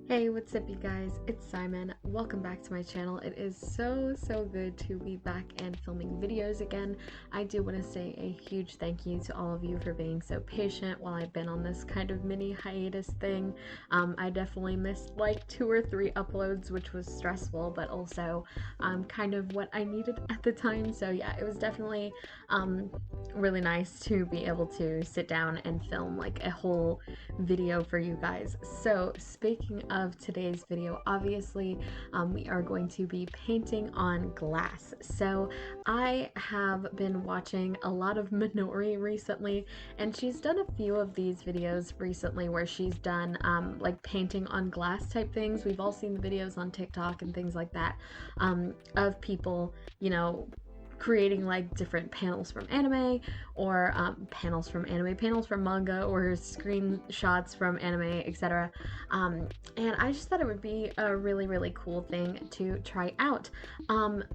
Hey, what's up you guys? It's Simon. Welcome back to my channel. It is so good to be back and filming videos again. I do want to say a huge thank you to all of you for being so patient while I've been on this kind of mini hiatus thing. I definitely missed like 2 or 3 uploads, which was stressful, but also kind of what I needed at the time. So yeah, it was definitely really nice to be able to sit down and film like a whole video for you guys. So speaking of today's video, obviously we are going to be painting on glass. So I have been watching a lot of Minori recently, and she's done a few of these videos recently where she's done like painting on glass type things. We've all seen the videos on TikTok and things like that of people, creating like different panels from anime or panels from manga or screenshots from anime, etc. And I just thought it would be a really cool thing to try out.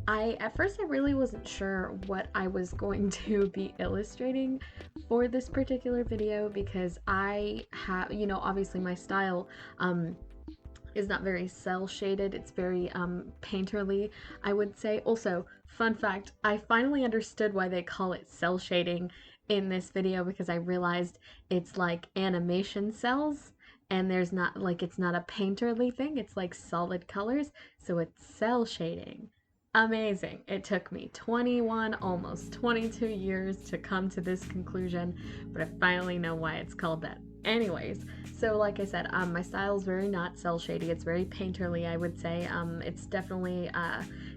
At first I really wasn't sure what I was going to be illustrating for this particular video because I have, obviously my style is not very cell shaded. It's very painterly, I would say. Also, fun fact, I finally understood why they call it cell shading in this video because I realized it's like animation cells and there's not like, it's not a painterly thing, it's like solid colors, so it's cell shading. Amazing. It took me 21, almost 22 years to come to this conclusion, but I finally know why it's called that. Anyways, so like I said, my style is very not cell shady. It's very painterly, I would say. It's definitely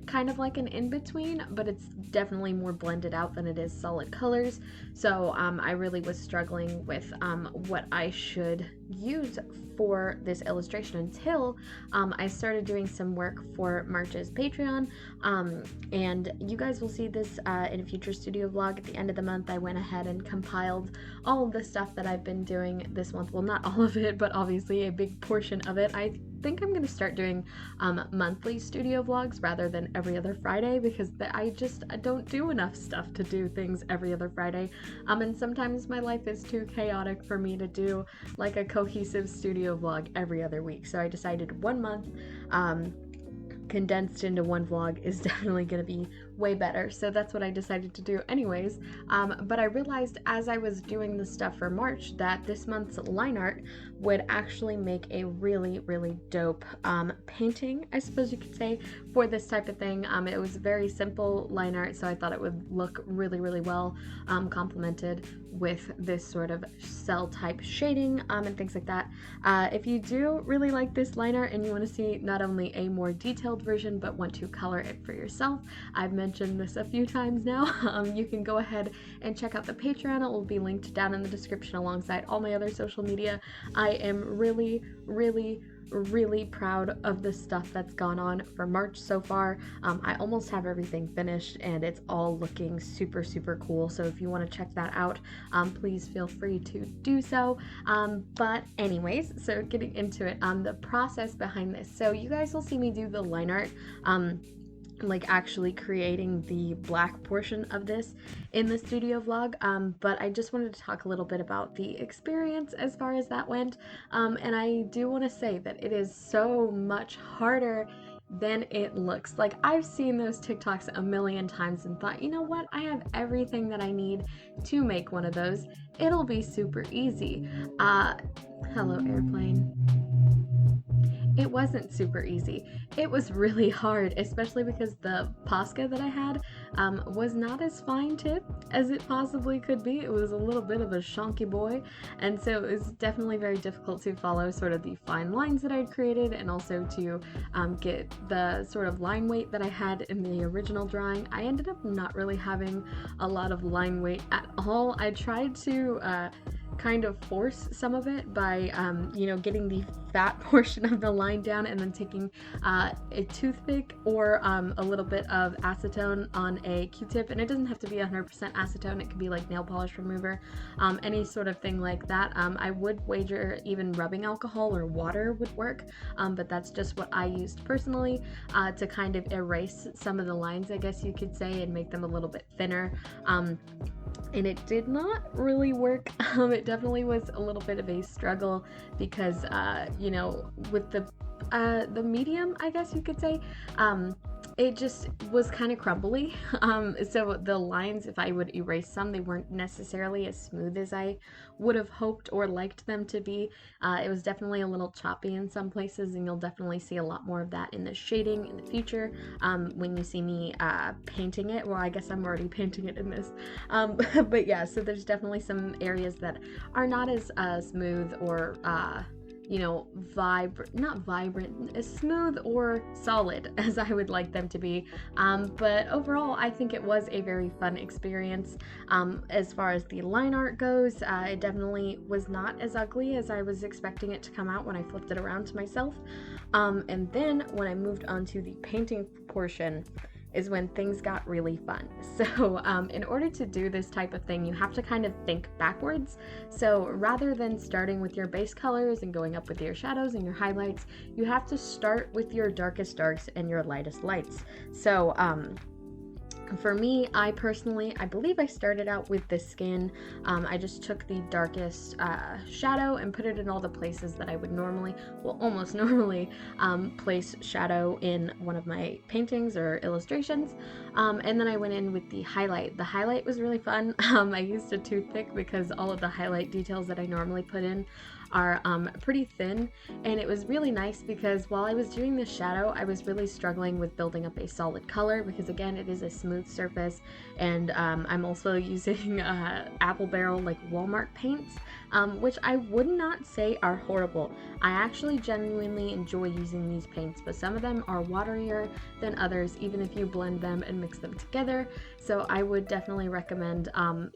kind of like an in-between, but it's definitely more blended out than it is solid colors. So I really was struggling with what I should use for this illustration until I started doing some work for March's Patreon, and you guys will see this in a future studio vlog at the end of the month. I went ahead and compiled all of the stuff that I've been doing this month. Well, not all of it, but obviously a big portion of it. I think I'm gonna start doing monthly studio vlogs rather than every other Friday because I don't do enough stuff to do things every other Friday, and sometimes my life is too chaotic for me to do like a cohesive studio vlog every other week. So I decided 1 month condensed into one vlog is definitely going to be way better, so that's what I decided to do anyways. But I realized as I was doing the stuff for March that this month's line art would actually make a really dope painting, I suppose you could say, for this type of thing. It was very simple line art, so I thought it would look really well complemented with this sort of cell type shading and things like that. If you do really like this line art and you want to see not only a more detailed version but want to color it for yourself, I've mentioned this a few times now, you can go ahead and check out the Patreon. It will be linked down in the description alongside all my other social media. I am really proud of the stuff that's gone on for March so far. I almost have everything finished and it's all looking super cool, so if you want to check that out, please feel free to do so. But anyways, so getting into it, the process behind this. So you guys will see me do the line art, like actually creating the black portion of this in the studio vlog, but I just wanted to talk a little bit about the experience as far as that went, and I do want to say that it is so much harder than it looks. Like, I've seen those TikToks a million times and thought, you know what, I have everything that I need to make one of those. It'll be super easy. Hello airplane. It wasn't super easy. It was really hard, especially because the Posca that I had was not as fine tipped as it possibly could be. It was a little bit of a shonky boy, and so it was definitely very difficult to follow sort of the fine lines that I'd created, and also to get the sort of line weight that I had in the original drawing. I ended up not really having a lot of line weight at all. I tried to kind of force some of it by getting the fat portion of the line down and then taking a toothpick or a little bit of acetone on a Q-tip, and it doesn't have to be 100% acetone, it could be like nail polish remover, any sort of thing like that. I would wager even rubbing alcohol or water would work, but that's just what I used personally to kind of erase some of the lines, I guess you could say, and make them a little bit thinner. And it did not really work. It definitely was a little bit of a struggle because, with the the medium, I guess you could say. It just was kind of crumbly. So the lines, if I would erase some, they weren't necessarily as smooth as I would have hoped or liked them to be. It was definitely a little choppy in some places, and you'll definitely see a lot more of that in the shading in the future when you see me painting it. Well, I guess I'm already painting it in this. But yeah, so there's definitely some areas that are not as smooth or you know, not vibrant, as smooth or solid as I would like them to be. But overall, I think it was a very fun experience. As far as the line art goes, it definitely was not as ugly as I was expecting it to come out when I flipped it around to myself. And then when I moved on to the painting portion, is when things got really fun. So in order to do this type of thing, you have to kind of think backwards. So rather than starting with your base colors and going up with your shadows and your highlights, you have to start with your darkest darks and your lightest lights. So for me, I believe I started out with the skin. I just took the darkest shadow and put it in all the places that I would normally, well, almost normally, place shadow in one of my paintings or illustrations. And then I went in with the highlight. The highlight was really fun. I used a toothpick because all of the highlight details that I normally put in are pretty thin, and it was really nice because while I was doing the shadow, I was really struggling with building up a solid color because again, it is a smooth surface, and I'm also using apple barrel like Walmart paints, which I would not say are horrible. I actually genuinely enjoy using these paints, but some of them are waterier than others, even if you blend them and mix them together. So I would definitely recommend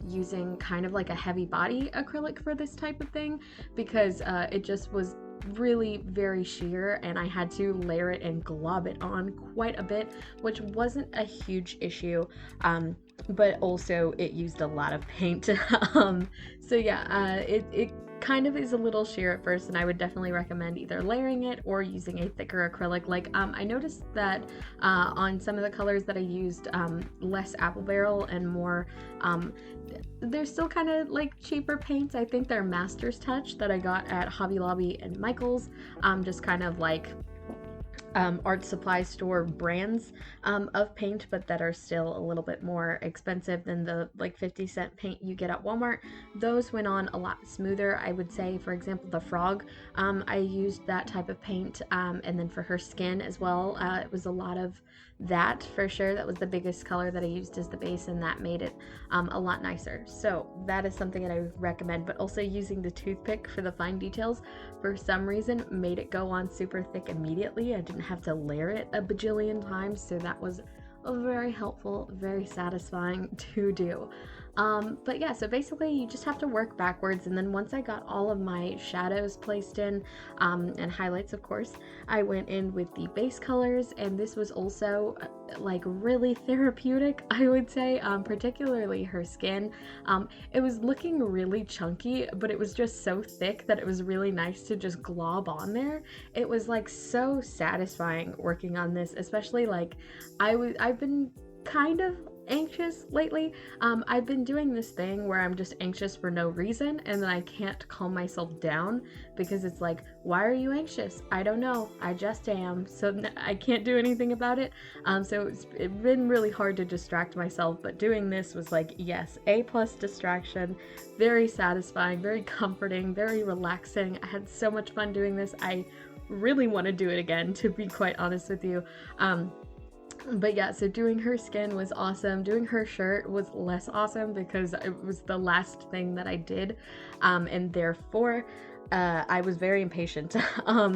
using kind of like a heavy body acrylic for this type of thing, because it just was really very sheer and I had to layer it and glob it on quite a bit, which wasn't a huge issue, but also it used a lot of paint. So yeah, it kind of is a little sheer at first, and I would definitely recommend either layering it or using a thicker acrylic. Like I noticed that on some of the colors that I used, less apple barrel and more they're still kind of like cheaper paints. I think they're Master's Touch that I got at Hobby Lobby and Michael's, just kind of like art supply store brands of paint, but that are still a little bit more expensive than the like 50-cent paint you get at Walmart. Those went on a lot smoother, I would say. For example, the frog, I used that type of paint, and then for her skin as well, it was a lot of that for sure. That was the biggest color that I used as the base, and that made it a lot nicer. So that is something that I recommend, but also using the toothpick for the fine details for some reason made it go on super thick immediately. I didn't have to layer it a bajillion times, so that was very helpful, very satisfying to do. But yeah, so basically you just have to work backwards, and then once I got all of my shadows placed in, and highlights of course, I went in with the base colors, and this was also like really therapeutic, I would say, particularly her skin. It was looking really chunky, but it was just so thick that it was really nice to just glob on there. It was like so satisfying working on this, especially like I've been kind of anxious lately. I've been doing this thing where I'm just anxious for no reason, and then I can't calm myself down because it's like, why are you anxious? I don't know, I just am, so I can't do anything about it. So it's been really hard to distract myself, but doing this was like, yes, A+ distraction, very satisfying, very comforting, very relaxing. I had so much fun doing this. I really want to do it again, to be quite honest with you. But yeah, so doing her skin was awesome. Doing her shirt was less awesome because it was the last thing that I did, and therefore I was very impatient.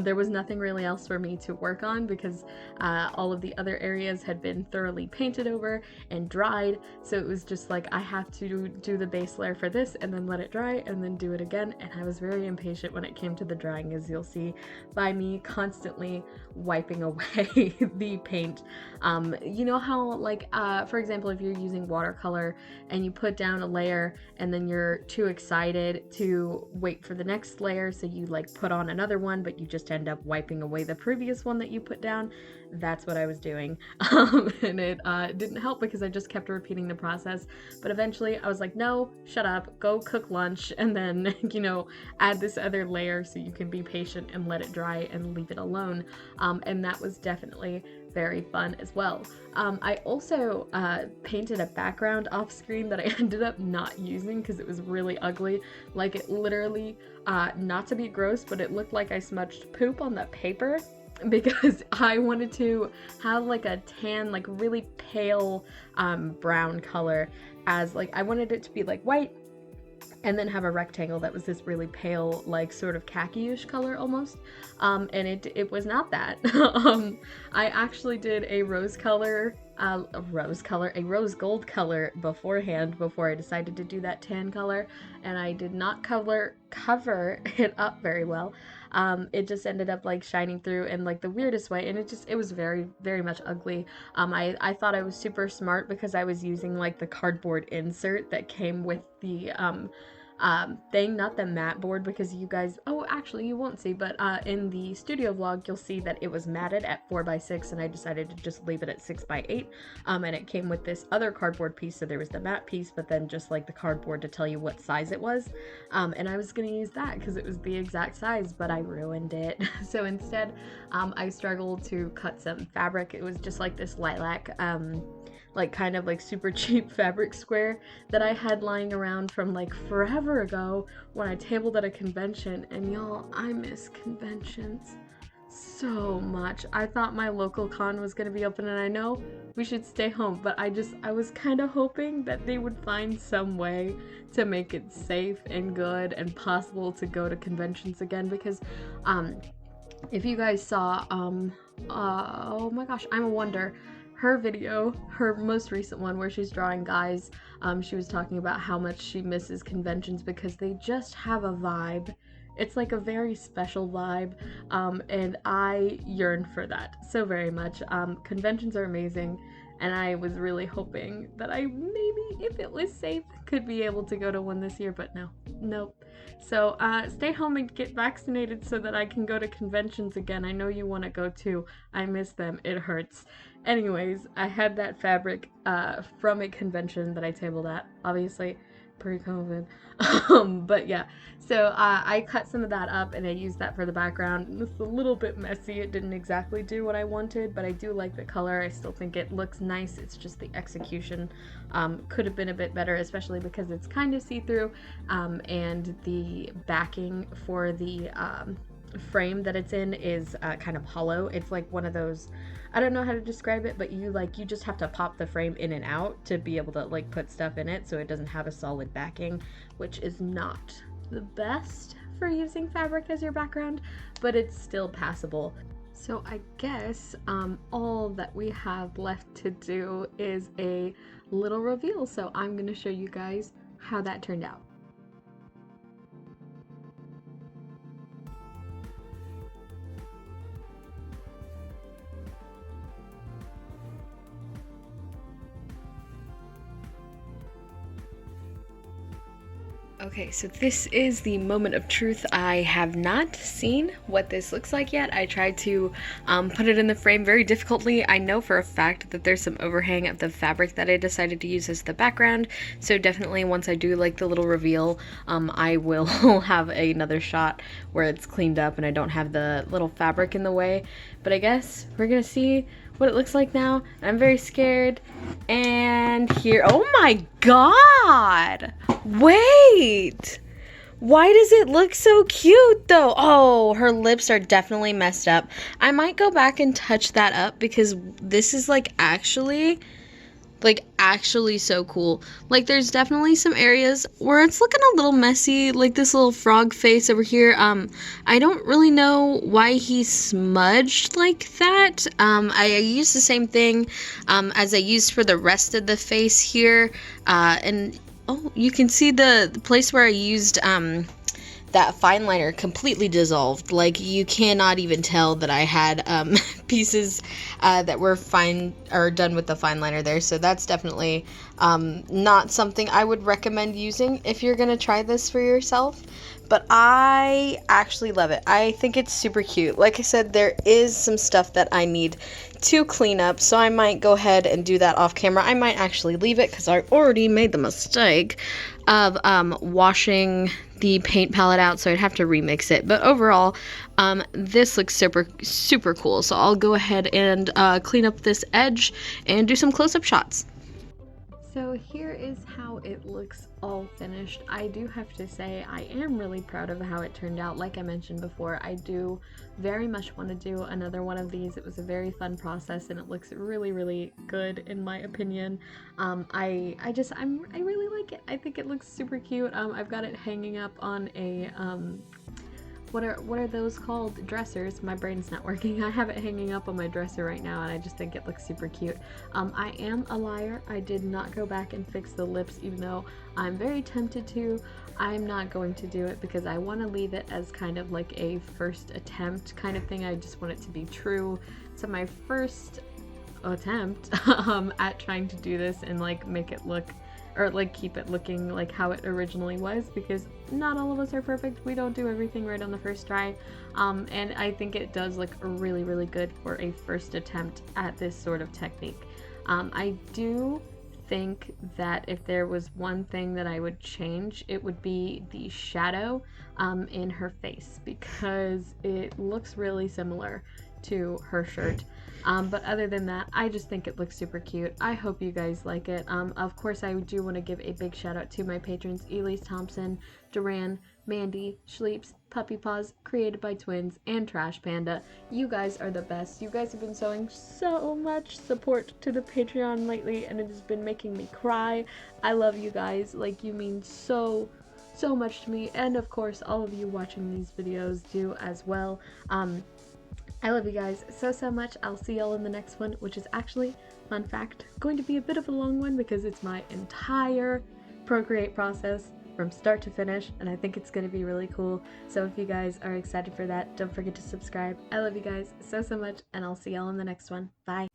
There was nothing really else for me to work on because all of the other areas had been thoroughly painted over and dried, so it was just like I have to do the base layer for this and then let it dry and then do it again, and I was very impatient when it came to the drying, as you'll see by me constantly wiping away the paint. You know how like for example, if you're using watercolor and you put down a layer and then you're too excited to wait for the next layer layer, so you like put on another one, but you just end up wiping away the previous one that you put down. That's what I was doing. And it didn't help because I just kept repeating the process. But eventually I was like, no, shut up, go cook lunch, and then, you know, add this other layer so you can be patient and let it dry and leave it alone. And that was definitely very fun as well. I also painted a background off screen that I ended up not using because it was really ugly. Like, it literally, not to be gross, but it looked like I smudged poop on the paper, because I wanted to have like a tan, like really pale brown color, as like I wanted it to be like white and then have a rectangle that was this really pale, like sort of khaki-ish color almost. And it was not that. I actually did a rose gold color beforehand, before I decided to do that tan color, and I did not cover it up very well. It just ended up like shining through in like the weirdest way, and it was very, very much ugly. I thought I was super smart because I was using like the cardboard insert that came with the thing, not the matte board, because you guys, oh, actually you won't see, but in the studio vlog you'll see that it was matted at 4x6, and I decided to just leave it at 6x8, and it came with this other cardboard piece, so there was the matte piece, but then just like the cardboard to tell you what size it was, and I was gonna use that because it was the exact size, but I ruined it. So instead, I struggled to cut some fabric. It was just like this lilac, like kind of like super cheap fabric square that I had lying around from like forever ago when I tabled at a convention. And y'all, I miss conventions so much. I thought my local con was gonna be open, and I know we should stay home, but I was kind of hoping that they would find some way to make it safe and good and possible to go to conventions again, because if you guys saw oh my gosh, I'm a Wonder, her video, her most recent one where she's drawing guys, she was talking about how much she misses conventions because they just have a vibe. It's like a very special vibe, and I yearn for that so very much. Conventions are amazing, and I was really hoping that I maybe, if it was safe, could be able to go to one this year, but nope. So stay home and get vaccinated so that I can go to conventions again. I know you want to go too. I miss them. It hurts. Anyways, I had that fabric from a convention that I tabled at, obviously pre-COVID. But yeah, so I cut some of that up and I used that for the background. It's a little bit messy. It didn't exactly do what I wanted, but I do like the color. I still think it looks nice. It's just the execution could have been a bit better, especially because it's kind of see-through, and the backing for the frame that it's in is kind of hollow. It's like one of those, I don't know how to describe it, but you just have to pop the frame in and out to be able to like put stuff in it, so it doesn't have a solid backing, which is not the best for using fabric as your background, but it's still passable. So I guess all that we have left to do is a little reveal, so I'm going to show you guys how that turned out. Okay, so this is the moment of truth. I have not seen what this looks like yet. I tried to put it in the frame very difficultly. I know for a fact that there's some overhang of the fabric that I decided to use as the background, so definitely once I do like the little reveal, I will have another shot where it's cleaned up and I don't have the little fabric in the way. But I guess we're gonna see what it looks like now. I'm very scared. And here, oh my god! Wait! Why does it look so cute though? Oh, her lips are definitely messed up. I might go back and touch that up because this is like actually so cool. Like there's definitely some areas where it's looking a little messy, like this little frog face over here. I don't really know why he smudged like that. I used the same thing as I used for the rest of the face here, and oh, you can see the place where I used that fine liner completely dissolved. Like, you cannot even tell that I had pieces that were fine or done with the fine liner there. So that's definitely not something I would recommend using if you're gonna try this for yourself. But I actually love it. I think it's super cute. Like I said, there is some stuff that I need to clean up, so I might go ahead and do that off camera. I might actually leave it because I already made the mistake of washing the paint palette out, so I'd have to remix it. But overall, this looks super cool. So I'll go ahead and clean up this edge and do some close-up shots. So here is how it looks all finished. I do have to say I am really proud of how it turned out. Like I mentioned before, I do very much want to do another one of these. It was a very fun process and it looks really good in my opinion. I really like it. I think it looks super cute. I've got it hanging up on a what are those called? Dressers. My brain's not working. I have it hanging up on my dresser right now and I just think it looks super cute. I am a liar. I did not go back and fix the lips even though I'm very tempted to. I'm not going to do it because I want to leave it as kind of like a first attempt kind of thing. I just want it to be true to my first attempt at trying to do this and like make it look or like keep it looking like how it originally was, because not all of us are perfect. We don't do everything right on the first try, and I think it does look really good for a first attempt at this sort of technique. I do think that if there was one thing that I would change, it would be the shadow in her face, because it looks really similar to her shirt. But other than that, I just think it looks super cute. I hope you guys like it. Of course, I do want to give a big shout out to my patrons, Elise Thompson, Duran, Mandy, Schleeps, Puppy Paws, Created by Twins, and Trash Panda. You guys are the best. You guys have been showing so much support to the Patreon lately, and it has been making me cry. I love you guys. Like, you mean so much to me, and of course, all of you watching these videos do as well. I love you guys so much. I'll see y'all in the next one, which is actually, fun fact, going to be a bit of a long one because it's my entire Procreate process from start to finish, and I think it's going to be really cool. So if you guys are excited for that, don't forget to subscribe. I love you guys so much, and I'll see y'all in the next one. Bye.